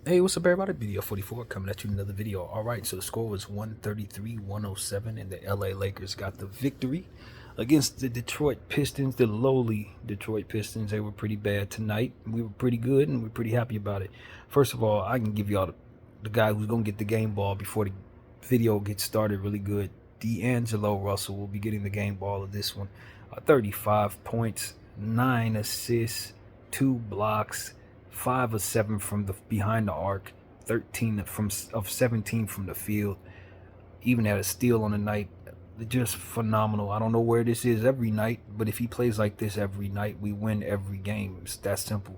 Hey, what's up, everybody? Video 44 coming at you with another video. All right, so the score was 133-107, and the LA Lakers got the victory against the Detroit Pistons, the lowly Detroit Pistons. They were pretty bad tonight. We were pretty good, and we're pretty happy about it. First of all, I can give y'all the guy who's going to get the game ball before the video gets started really good. D'Angelo Russell will be getting the game ball of this one. 35 points, 9 assists, 2 blocks, 5 of 7 from the behind the arc, 13 of 17 from the field. Even had a steal on the night. Just phenomenal. I don't know where this is every night, but if he plays like this every night, we win every game. It's that simple.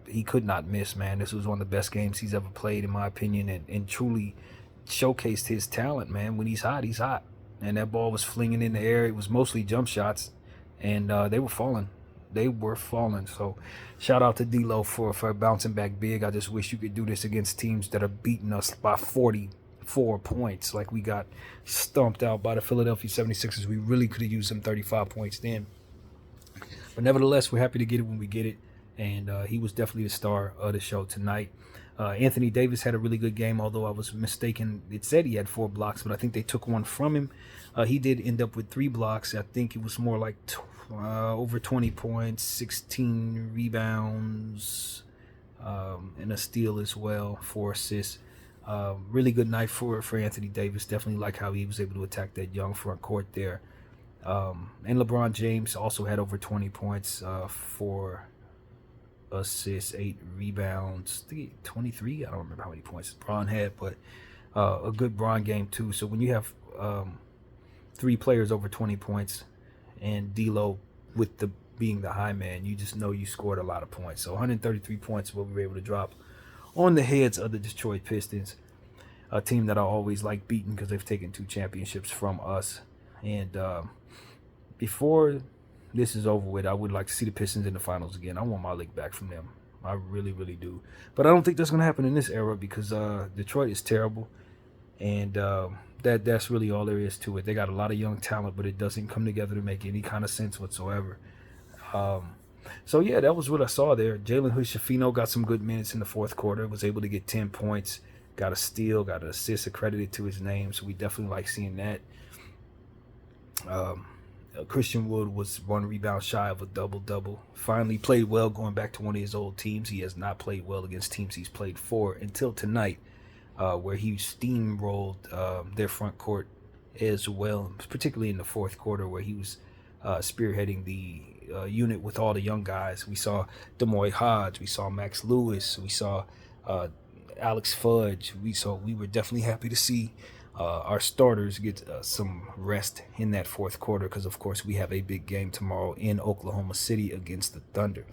He could not miss, man. This was one of the best games he's ever played, in my opinion, and truly showcased his talent, man. When he's hot, he's hot. And that ball was flinging in the air. It was mostly jump shots, and they were falling. They were falling. So shout out to D'Lo for bouncing back big. I just wish you could do this against teams that are beating us by 44 points. Like we got stomped out by the Philadelphia 76ers. We really could have used some 35 points then. But nevertheless, we're happy to get it when we get it. And he was definitely the star of the show tonight. Anthony Davis had a really good game, although I was mistaken. It said he had 4 blocks, but I think they took one from him. He did end up with 3 blocks. I think it was more like over 20 points, 16 rebounds, and a steal as well, 4 assists. Really good night for Anthony Davis. Definitely like how he was able to attack that young front court there. And LeBron James also had over 20 points, 4 assists, 8 rebounds, 23. I don't remember how many points Bron had, but a good Bron game too. So when you have 3 players over 20 points and D'Lo with the being the high man, you just know you scored a lot of points. So 133 points what we were able to drop on the heads of the Detroit Pistons, a team that I always like beating because they've taken 2 championships from us. And before this is over with, I would like to see the Pistons in the finals again. I want my league back from them. I really, really do. But I don't think that's going to happen in this era because Detroit is terrible. And that's really all there is to it. They got a lot of young talent, but it doesn't come together to make any kind of sense whatsoever. So, yeah, that was what I saw there. Jalen Hood-Schifino got some good minutes in the fourth quarter, was able to get 10 points, got a steal, got an assist accredited to his name. So we definitely like seeing that. Christian Wood was 1 rebound shy of a double-double. Finally played well going back to one of his old teams. He has not played well against teams he's played for until tonight, where he steamrolled their front court as well, particularly in the fourth quarter where he was spearheading the unit with all the young guys. We saw Demoy Hodge, we saw Max Lewis, we saw Alex Fudge. We were definitely happy to see our starters get some rest in that fourth quarter because, of course, we have a big game tomorrow in Oklahoma City against the Thunder.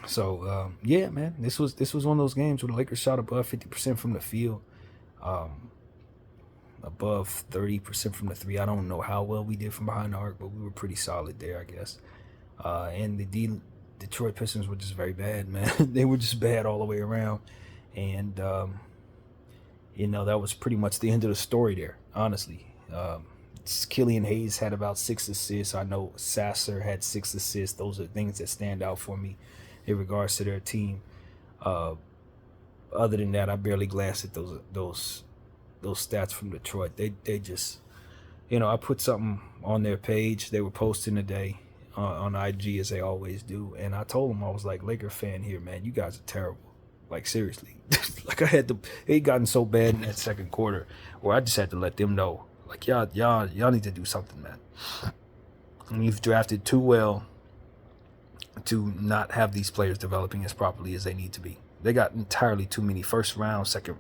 So, yeah, man, this was one of those games where the Lakers shot above 50% from the field, above 30% from the 3. I don't know how well we did from behind the arc, but we were pretty solid there, I guess. And the Detroit Pistons were just very bad, man. They were just bad all the way around. And that was pretty much the end of the story there, honestly. Killian Hayes had about 6 assists. I know Sasser had 6 assists. Those are things that stand out for me in regards to their team. Other than that, I barely glanced at those stats from Detroit. They just, I put something on their page. They were posting today on IG as they always do, and I told them, I was like, Laker fan here, man, you guys are terrible. Like, seriously. Like, it gotten so bad in that second quarter where I just had to let them know, like, y'all need to do something, man. And you've drafted too well to not have these players developing as properly as they need to be. They got entirely too many first round, second,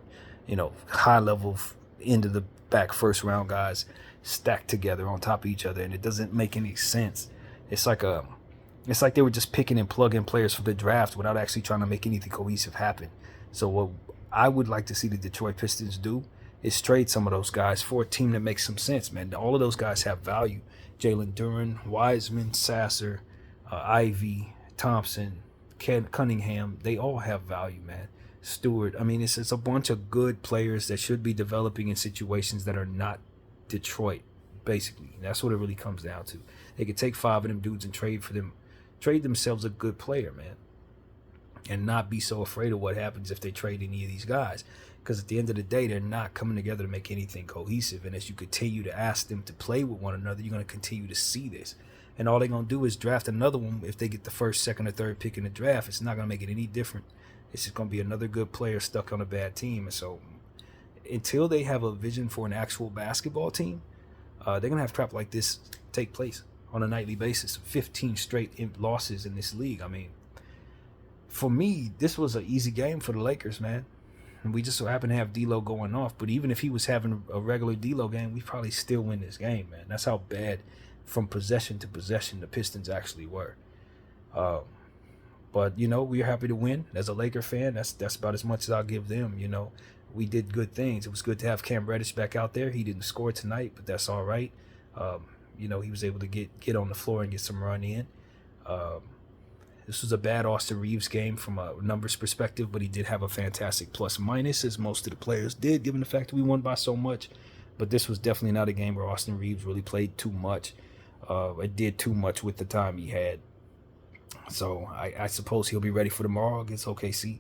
high level, end of the back first round guys stacked together on top of each other, and it doesn't make any sense. It's like they were just picking and plugging players for the draft without actually trying to make anything cohesive happen. So what I would like to see the Detroit Pistons do is trade some of those guys for a team that makes some sense, man. All of those guys have value. Jalen Duren, Wiseman, Sasser, Ivy, Thompson, Cunningham, they all have value, man. Stewart. I mean, it's a bunch of good players that should be developing in situations that are not Detroit, basically. That's what it really comes down to. They could take 5 of them dudes and trade themselves a good player, man. and not be so afraid of what happens if they trade any of these guys. Because at the end of the day, they're not coming together to make anything cohesive. And as you continue to ask them to play with one another, you're going to continue to see this. And all they're going to do is draft another one. If they get the first, second, or third pick in the draft, it's not going to make it any different. It's just going to be another good player stuck on a bad team. And so until they have a vision for an actual basketball team, they're going to have crap like this take place on a nightly basis. 15 straight losses in this league. I mean, for me, this was an easy game for the Lakers, man. And we just so happen to have D'Lo going off. But even if he was having a regular D'Lo game, we probably still win this game, man. That's how bad from possession to possession the Pistons actually were. But, you know, we're happy to win. As a Laker fan, that's about as much as I'll give them, you know. We did good things. It was good to have Cam Reddish back out there. He didn't score tonight, but that's all right. You know, he was able to get on the floor and get some run in. This was a bad Austin Reeves game from a numbers perspective, but he did have a fantastic plus-minus, as most of the players did, given the fact that we won by so much. But this was definitely not a game where Austin Reeves really played too much. It did too much with the time he had. So I suppose he'll be ready for tomorrow against OKC,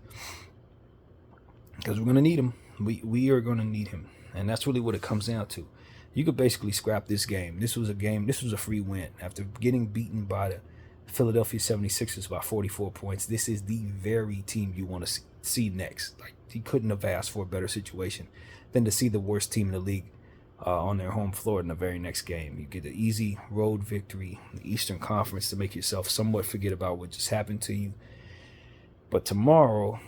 because we're going to need him. We are going to need him, and that's really what it comes down to. You could basically scrap this game. This was a free win. After getting beaten by the Philadelphia 76ers by 44 points, this is the very team you want to see next. Like, he couldn't have asked for a better situation than to see the worst team in the league on their home floor in the very next game. You get an easy road victory in the Eastern Conference to make yourself somewhat forget about what just happened to you. But tomorrow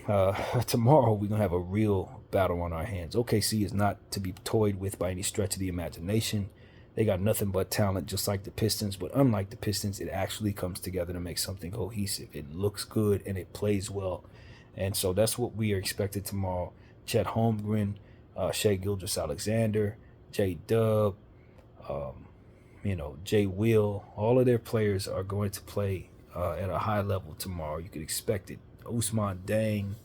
we're going to have a real battle on our hands. OKC is not to be toyed with by any stretch of the imagination. They got nothing but talent, just like the Pistons. But unlike the Pistons, it actually comes together to make something cohesive. It looks good and it plays well. And so that's what we are expected tomorrow. Chet Holmgren, Shai Gilgeous-Alexander, J-Dub, Jay Will, all of their players are going to play at a high level tomorrow. You could expect it. Ousmane Dang,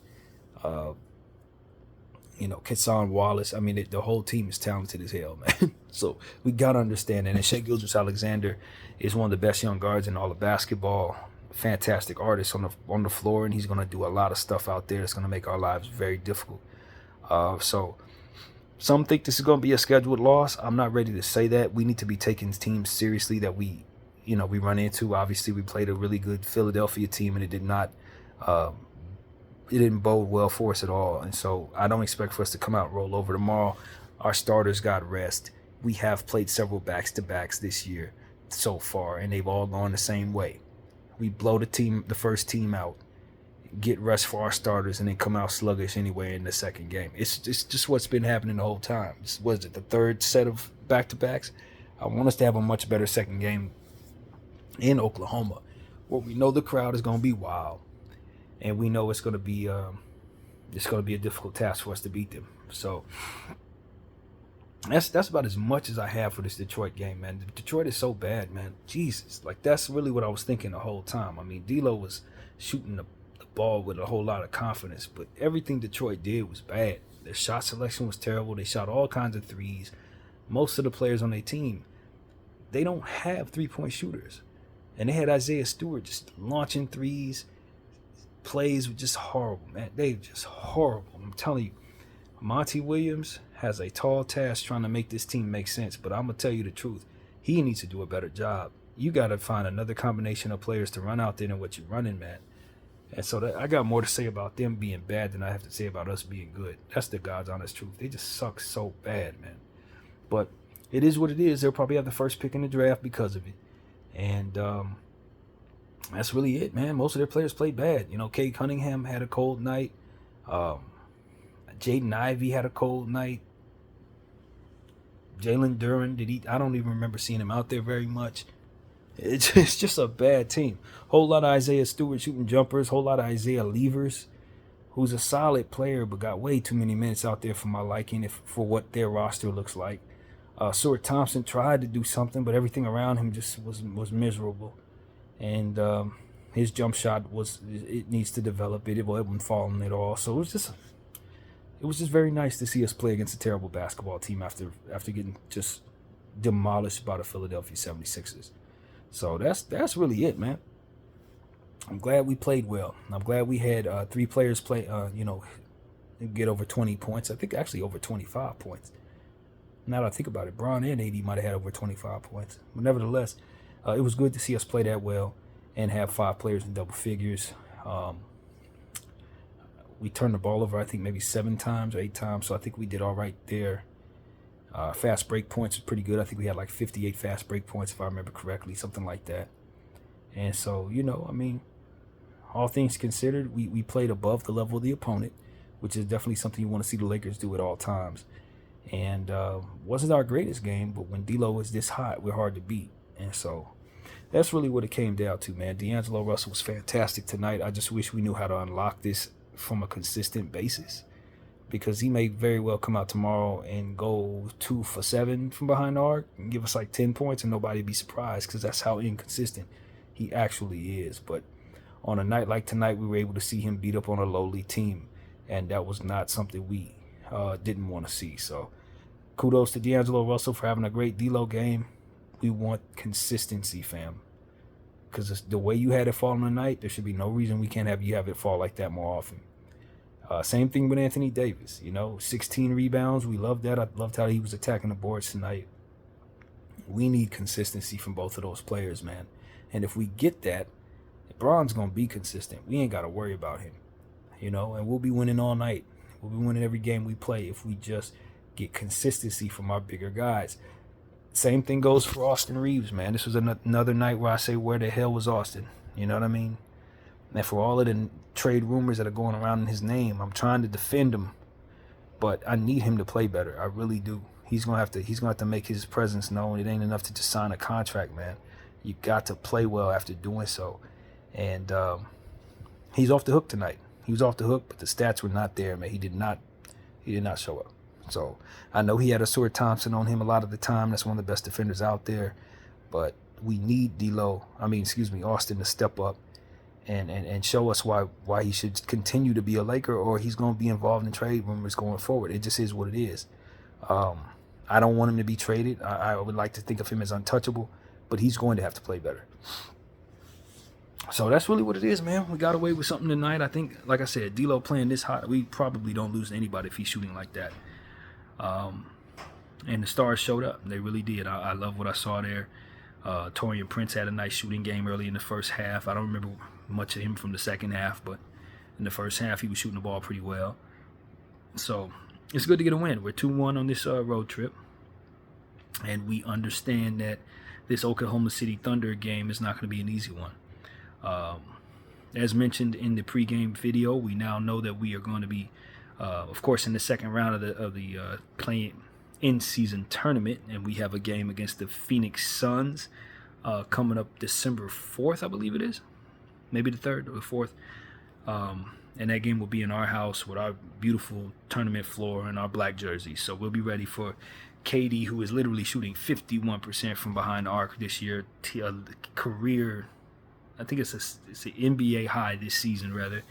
Kesson Wallace. I mean, the whole team is talented as hell, man. So we got to understand that. And Shai Gilgeous-Alexander is one of the best young guards in all of basketball. Fantastic artist on the floor, and he's going to do a lot of stuff out there that's going to make our lives very difficult. So some think this is going to be a scheduled loss. I'm not ready to say that. We need to be taking teams seriously that we run into. Obviously, we played a really good Philadelphia team, and it didn't bode well for us at all. And so I don't expect for us to come out and roll over tomorrow. Our starters got rest. We have played several backs-to-backs this year so far, and they've all gone the same way. We blow the first team out, get rest for our starters, and then come out sluggish anyway in the second game. It's just what's been happening the whole time. Was it the third set of back-to-backs? I want us to have a much better second game in Oklahoma, where we know the crowd is going to be wild, and we know it's going to be a difficult task for us to beat them. So that's about as much as I have for this Detroit game, man. Detroit is so bad, man. Jesus, like, that's really what I was thinking the whole time. I mean, D'Lo was shooting the ball with a whole lot of confidence, but everything Detroit did was bad. Their shot selection was terrible. They shot all kinds of threes. Most of the players on their team, they don't have three-point shooters, and they had Isaiah Stewart just launching threes. Plays were just horrible, man. They were just horrible. I'm telling you, Monty Williams has a tall task trying to make this team make sense, but I'm going to tell you the truth. He needs to do a better job. You got to find another combination of players to run out there than what you're running, man. And so I got more to say about them being bad than I have to say about us being good. That's the God's honest truth. They just suck so bad, man. But it is what it is. They'll probably have the first pick in the draft because of it. And that's really it, man. Most of their players played bad. Cade Cunningham had a cold night. Jaden Ivey had a cold night. Jalen Duren, I don't even remember seeing him out there very much. It's just a bad team. Whole lot of Isaiah Stewart shooting jumpers. Whole lot of Isaiah Levers, who's a solid player but got way too many minutes out there for my liking for what their roster looks like. Stuart Thompson tried to do something, but everything around him just was miserable. And his jump shot it needs to develop it. It wasn't falling at all. So it was just very nice to see us play against a terrible basketball team after getting just demolished by the Philadelphia 76ers. So that's really it, man. I'm glad we played well. I'm glad we had 3 players play, get over 20 points. I think actually over 25 points. Now that I think about it, Braun and AD might have had over 25 points. But nevertheless, it was good to see us play that well and have 5 players in double figures. We turned the ball over, I think, maybe 7 times or 8 times. So I think we did all right there. Fast break points was pretty good. I think we had like 58 fast break points, if I remember correctly, something like that. And so, all things considered, we played above the level of the opponent, which is definitely something you want to see the Lakers do at all times. And wasn't our greatest game, but when D'Lo is this hot, we're hard to beat. And so that's really what it came down to, man. D'Angelo Russell was fantastic tonight. I just wish we knew how to unlock this from a consistent basis, because he may very well come out tomorrow and go 2 for 7 from behind the arc and give us like 10 points and nobody be surprised, because that's how inconsistent he actually is. But on a night like tonight, we were able to see him beat up on a lowly team, and that was not something we didn't want to see. So kudos to D'Angelo Russell for having a great D'Lo game. We want consistency, fam, because the way you had it fall tonight, there should be no reason we can't have you have it fall like that more often. Same thing with Anthony Davis, 16 rebounds. We loved that. I loved how he was attacking the boards tonight. We need consistency from both of those players, man. And if we get that, Braun's going to be consistent. We ain't got to worry about him, and we'll be winning all night. We'll be winning every game we play if we just get consistency from our bigger guys. Same thing goes for Austin Reeves, man. This was another night where I say, where the hell was Austin? You know what I mean? And for all of the trade rumors that are going around in his name, I'm trying to defend him, but I need him to play better. I really do. He's gonna have to make his presence known. It ain't enough to just sign a contract, man. You got to play well after doing so. And he's off the hook tonight. He was off the hook, but the stats were not there, man. He did not show up. So I know he had a Stuart Thompson on him a lot of the time. That's one of the best defenders out there. But we need Austin to step up and show us why he should continue to be a Laker, or he's going to be involved in trade rumors going forward. It just is what it is. I don't want him to be traded. I would like to think of him as untouchable, but he's going to have to play better. So that's really what it is, man. We got away with something tonight. I think, like I said, D'Lo playing this hot, we probably don't lose to anybody if he's shooting like that. And the stars showed up. They really did. I love what I saw there. Taurean Prince had a nice shooting game early in the first half. I don't remember much of him from the second half, but in the first half, he was shooting the ball pretty well. So it's good to get a win. We're 2-1 on this road trip. And we understand that this Oklahoma City Thunder game is not going to be an easy one. As mentioned in the pregame video, we now know that we are going to be, of course, in the second round of the playing in-season tournament, and we have a game against the Phoenix Suns coming up December 4th, I believe it is, maybe the 3rd or the 4th. And that game will be in our house with our beautiful tournament floor and our black jerseys. So we'll be ready for KD, who is literally shooting 51% from behind the arc this year, career. I think it's an NBA high this season, rather.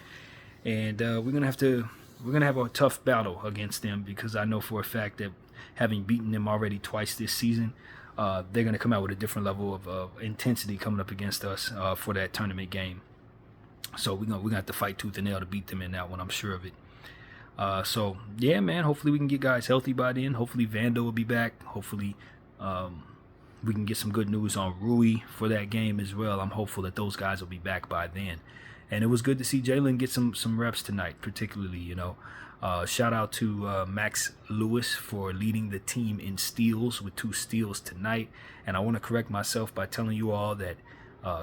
And we're gonna have a tough battle against them, because I know for a fact that having beaten them already twice this season, they're gonna come out with a different level of intensity coming up against us for that tournament game. So we're gonna have to fight tooth and nail to beat them in that one. I'm sure of it. So yeah, man. Hopefully we can get guys healthy by then. Hopefully Vando will be back. Hopefully we can get some good news on Rui for that game as well. I'm hopeful that those guys will be back by then. And it was good to see Jalen get some reps tonight, particularly, shout out to Max Lewis for leading the team in steals with 2 steals tonight. And I want to correct myself by telling you all that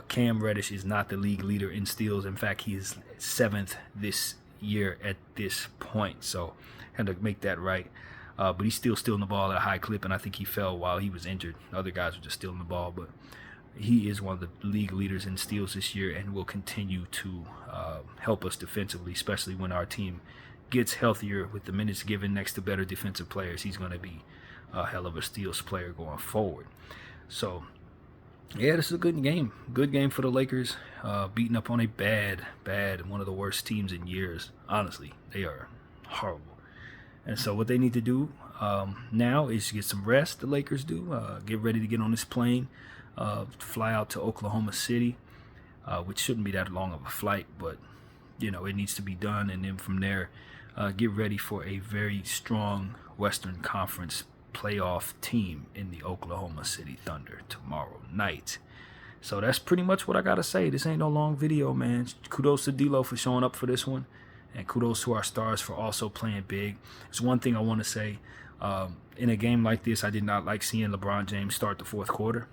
Cam Reddish is not the league leader in steals. In fact, he is 7th this year at this point. So had to make that right. But he's still stealing the ball at a high clip, and I think he fell while he was injured. Other guys were just stealing the ball, but he is one of the league leaders in steals this year and will continue to help us defensively, especially when our team gets healthier with the minutes given next to better defensive players. He's going to be a hell of a steals player going forward. So, yeah, this is a good game. Good game for the Lakers, beating up on a bad, one of the worst teams in years. Honestly, they are horrible. And so what they need to do now is get some rest, the Lakers do. Get ready to get on this plane, fly out to Oklahoma City. which shouldn't be that long of a flight, but you know, it needs to be done. And then from there, get ready for a very strong Western Conference playoff team in the Oklahoma City Thunder tomorrow night. So that's pretty much what I got to say. This ain't no long video, man. Kudos to D'Lo for showing up for this one. And kudos to our stars for also playing big. There's one thing I want to say. In a game like this, I did not like seeing LeBron James start the fourth quarter.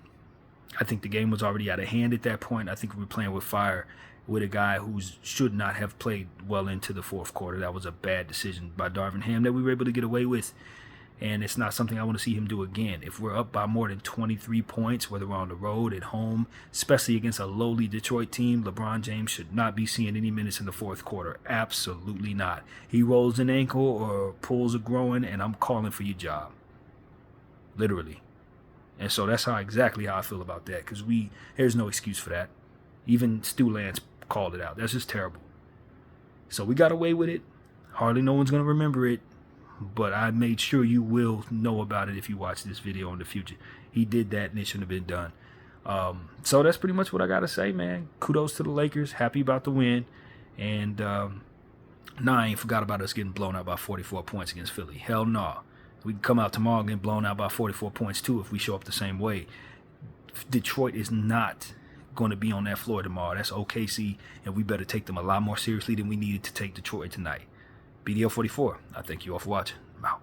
I think the game was already out of hand at that point. I think we were playing with fire with a guy who should not have played well into the fourth quarter. That was a bad decision by Darvin Ham that we were able to get away with. And it's not something I want to see him do again. If we're up by more than 23 points, whether we're on the road, at home, especially against a lowly Detroit team, LeBron James should not be seeing any minutes in the fourth quarter. Absolutely not. He rolls an ankle or pulls a groin, and I'm calling for your job. Literally. And so that's exactly how I feel about that, because there's no excuse for that. Even Stu Lance called it out. That's just terrible. So we got away with it. Hardly no one's going to remember it. But I made sure you will know about it if you watch this video in the future. He did that and it shouldn't have been done. So that's pretty much what I got to say, man. Kudos to the Lakers. Happy about the win. And I ain't forgot about us getting blown out by 44 points against Philly. Hell no. We can come out tomorrow and get blown out by 44 points too if we show up the same way. Detroit is not going to be on that floor tomorrow. That's OKC, and we better take them a lot more seriously than we needed to take Detroit tonight. BDL 44, I thank you all for watching. I'm out.